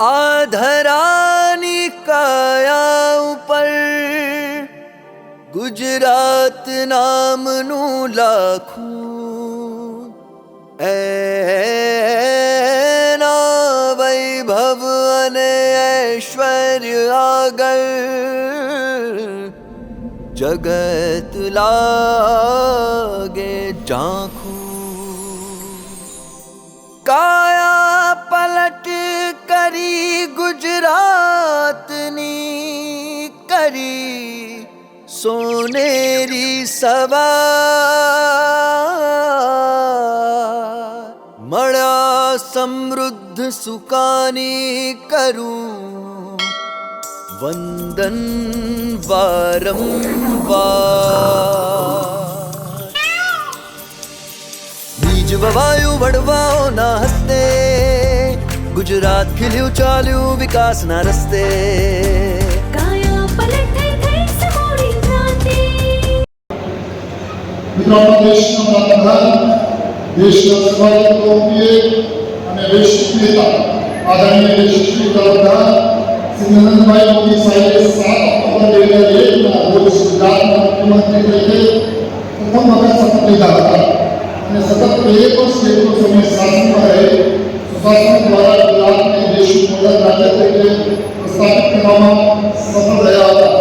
આધરાની કાયા ઉપર ગુજરાત નામનું લાખું એના વૈભવ અને ઐશ્વર્ય આગળ જગત લાગે ઝાંખું. કાયા પલટ કરી ગુજરાતની કરી સોનેરી સવાર. મળ્યા સમૃદ્ધ સુકાની કરું વંદન વારંવાર. બીજ વવાયું વડવાઓના હસ્તે ગુજરાત ખીલ્યું ચાલ્યું વિકાસના રસ્તે. દેશના વડાપ્રધાન, દેશના સર્વાધિક લોકપ્રિય અને વૈશ્વિક નેતા આદરણીય યશસ્વી વડાપ્રધાન શ્રી નરેન્દ્રભાઈ મોદી સાહેબે 7 ઓક્ટોબર 2001ના રોજ ગુજરાતના મુખ્યમંત્રી તરીકે પ્રથમ વખત શપથ લીધા હતા અને સતત 1 વર્ષ જેટલો સમય શાસનમાં રહે સુશાસન દ્વારા ગુજરાતને દેશનું મોડલ રાજ્ય તરીકે પ્રસ્થાપિત કરવામાં સફળ રહ્યા